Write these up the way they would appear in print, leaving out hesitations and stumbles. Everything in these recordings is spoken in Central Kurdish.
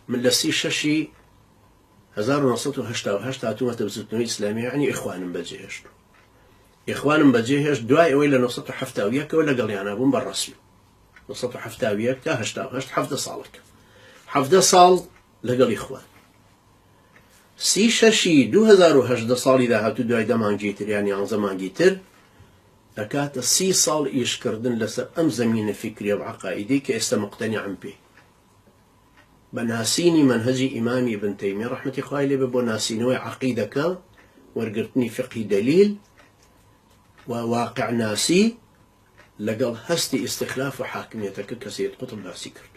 من لسي ششي 1988 هاتومەتە بزوتنەوەی ئیسلامی یعنی ئیخوانم بەجێهێشت ئیخوانم بەجێهێشت دوای ئەوەی لە 1970ەوە لەگەڵیانە بووم بە ڕەسمی 1970 تا 88 17 ساڵەکە 17 ساڵ لەگەڵ ئیخوان 36 2018 ساڵی داهاتوو دوای دەمانگی تر یان 11 مانگی تر ئەکاتە 30 ساڵ ئیشکردن لەسەر ئەم زەمینە فکریە و عەقائیدی کە ئێستا مقتەنیعم پێی بە ناسینی منهەجی ئیمامی ابن تەیمیە ڕەحمەتی خوای لێبێ بۆ ناسینەوەی عەقیدەکە وەرگرتنی فقهی دەلیل و واقع ناسی لەگەڵ هەستی ئیستخلاف و حاکمیەتەکە کە سید قوتب باسی کرد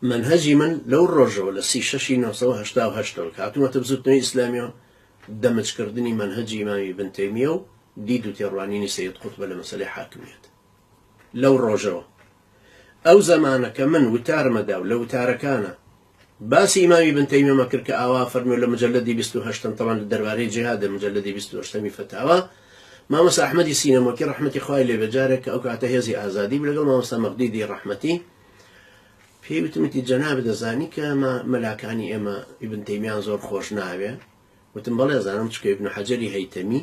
منهەجی من لەو ڕۆژەوە لە 36 1988 هاتوومەتە بزوتنەوەی ئیسلامیەوە دەمجکردنی منهەجی ئیمامی ابن تەیمیە و دید و تێڕوانینی سید قوتب لە مەسەلەی حاکمیەت لەو ڕۆژەوە ئەو زەمانە کە من وتارمەدا و لە وتارەکانە باسی ئیمامی ابن تەیمیە کرد کە ئاوا فەرمووی لە مجەلەدی 28 طبعا لە دەربارەی جیهاد مجەلەدی 28 فتاوە مامۆستا ئەحمەدی سینەمۆکی ڕەحمەتی خوای لێ بەجارێک کە ئەو کاتە هێزی ئازادی بوو لەگەڵ مامۆستا مەغدیدی ڕەحمەتی پێی وتمەتی جەناب دەزانی کە مەلاکانی ئێمە ابن تەیمیان زۆر خۆش ناوێ وتم بەڵێ زانم چکە ابن حەجەری هەیتەمی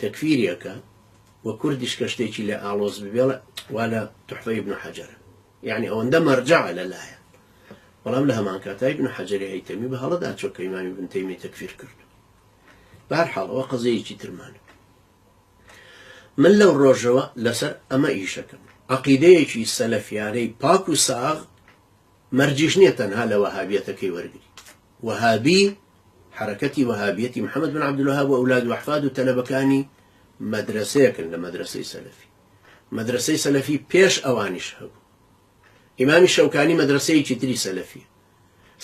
تەکفیریەکە و کوردیش کە شتێکی لە ئاڵۆز ببێڵە وا لە تحفەی ابن حەجەرە یعنی ئەوەندە مەرجەعە لەلایە بەڵام لە هەمان کاتای ابن حەجەری هەیتەمی بە هەڵەدا چۆکە ئیمامی ابن تەیمیە تەکفیر کرد بەهەرحاڵ ئەوە قەزەیەکی ترمانە من لەو ڕۆژەوە لەسەر ئەمە ئیشەکەم عەقیدەیەکی سەلەفیانەی پاک و ساغ مەرجیش نییە تەنها لە وەهابیەتەکەی وەرگری وەهابی حرەکەتی وەهابیەتی محەممەد بن عەبدولوهاب و ئەولاد و ئەحفاد و تەلەبەکانی مەدرسەیەکن لە مەدرسەی سەلەفی مەدرسەی سەلەفی پێش ئەوانیش هەبوو ئیمامی شەوکانی مەدرسەیەکی تری سەلەفیە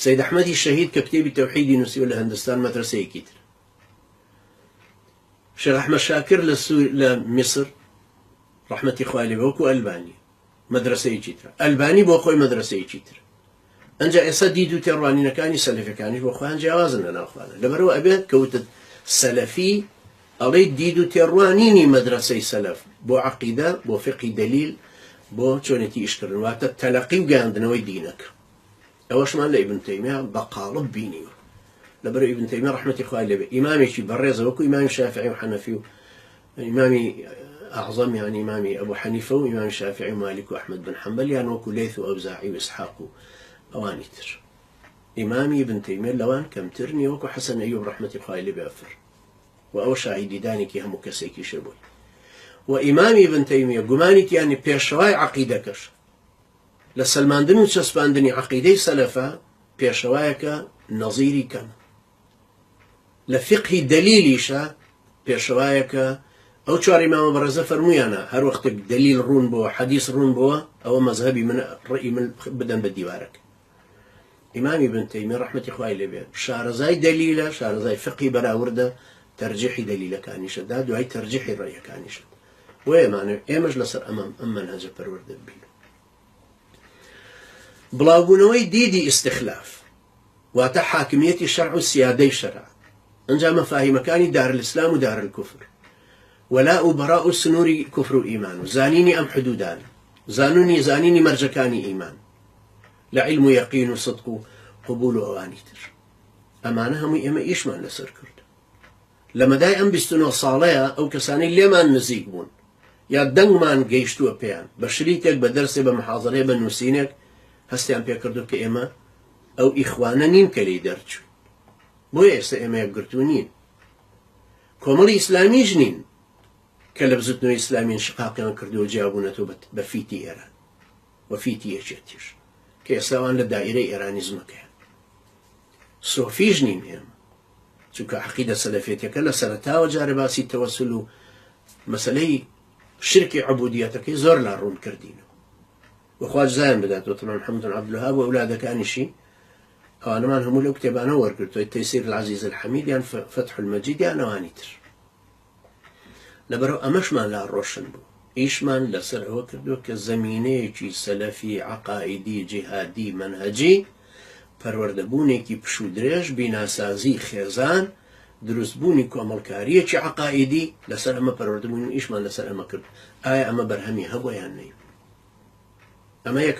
سەید ئەحمەدی شەهید کە کتێبی تەوحیدی نووسیوە لە هەندستان مەدرسەیەکی تر شێخ ئەحمەد شاکر لە میسر ڕەحمەتی خوای لێبێ وەکو ئەلبانی مەدرسەیەکی تر ئەلبانی بۆ خۆی مەدرسەیەکی تر ئەنجا ئێستا دید و تێڕوانینەکانی سەلەفیەکانیش بۆ خۆیان جیاوازن لە ناوخوانە لەبەرەوە ئەبێت کەوتت سەلەفی ئەڵێ دید و تێڕوانینی مەدرسەی سەلەف بۆ عەقیدە بۆ فقهی دەلیل بۆ چۆنێتی ئیشکردن واتە تەلەقی و گەیاندنەوەی دینەکە ئەوەشمان لە ئیبن تەیمیە بەقاڵب بینیوە لەبەرەوە ئیبن تەیمیە ڕەحمەتی خوای لێبێ ئیمامێکی بەڕێزە وەکو ئیمامی شافعی و حەنەفی و ئیمامی ئەعزەم یان ئیمامی ئەبوو حەنیفە و ئیمامی شافعی و مالک و ئەحمەد بن حەمبەل یان وەکو لەیث و ئەوزاعی و ئیسحاق و ئەوانی تر ئیمامی ابن تەیمیە لەوان کەمتر نییە وەکو حەسەن ئەیوب ڕەحمەتی خوای لێبێ ئەفر و ئەوە شاهیدی دانێکی هەموو کەسێکیشە بووی و ئیمامی ابن تەیمیە گومانیتیانی پێشەوای عەقیدەکەش لە سەلماندن و چەسپاندنی عەقیدەی سەلەفە پێشەوایەکە نەزیری کەم لە فقهی دەلیلیشە پێشەوایەکە ئەو چوار ئیمامە بەڕێزە فەرموویانە هەر وەختێک دەلیل ڕوون بووە حەدیث ڕوون بووە ئەوە مەذهەبی من ڕئی من بدەن بە دیوارەکە ئیمامی ابن تەیمیە ڕەحمەتی خوای لێبێ شارەزای دەلیلە شارەزای فقهی بەراوردە تەرجیحی دەلیلەکانیشە دا دوای تەرجیحی ڕێیەکانیشە بۆ ئێمەش لەسەر ئەم منهەجە پەروەردە بین بڵاوبوونەوەی دیدی ئیستخلاف واتە حاکمیەتی شەرع و سیادەی شەرع ئەنجا مەفاهیمەکانی دارالئیسلام و دارالکوفر وەلاء و بەراء و سنووری کوفر و ئیمان و زانینی ئەم حدودان زانینی مەرجەکانی ئیمان لە عیلم و یەقین و صدق و قبول و ئەوانی تر ئەمانە هەمووی ئێمە ئیشمان لەسەر کرد لە مەدای ئەم 29 ساڵەیە ئەو کەسانەی لێمان نزیک بوون یا دەنگمان گەیشتووە پێیان بە شریکێک بە دەرسێ بە محاضەرێ بە نووسینێک هەستیان پێکردو کە ئێمە ئەو ئیخوانە نین کە لێی دەرچوون بۆیە ئێستا ئێمە یەکگرتو نین کۆمەڵی ئیسلامیش نین کە لە بزوتنەوەی ئیسلامیین شقاقیان کردووە جیابوونەتەوە بە فیتی ئێران و فیتی یەکێتیش کە ئێستاوان لە دائیرەی ئێرانیزمەکەیان سۆفیش نین ئێمە چونکە عەقیدە سەلەفیەتەکە لە سەرەتاوە جارە باسی تەوەسل و مەسەلەی شرکی عەبودیەتەکەی زۆر لا ڕوون کردینەوە وەخوا جزایان بداتەوە تەمام محەممەد بن عەبدولوهاب و ئەولادەکانیشی ئەوانەمان هەموو لەو کتێبانە وەرگرتووە تەیسیر العەزیز الحەمید یان فتح المەجید یان ئەوانی تر لەبەرەوە ئەمەشمان لا ڕۆشن بوو ئیشمان لەسەر ئەوە کردووە کە زەمینەیەکی سەلەفی عەقائیدی جیهادی منهەجی پەروەردەبوونێکی پشو درێژ بیناسازی خێزان دروستبوونی کۆمەڵکاریەکی عەقائیدی لەسەر ئەمە پەروەردەبوون ئیشمان لەسەر ئەمە کرد ئایا ئەمە بەرهەمی هەبووە یان نەی ئەمە یەک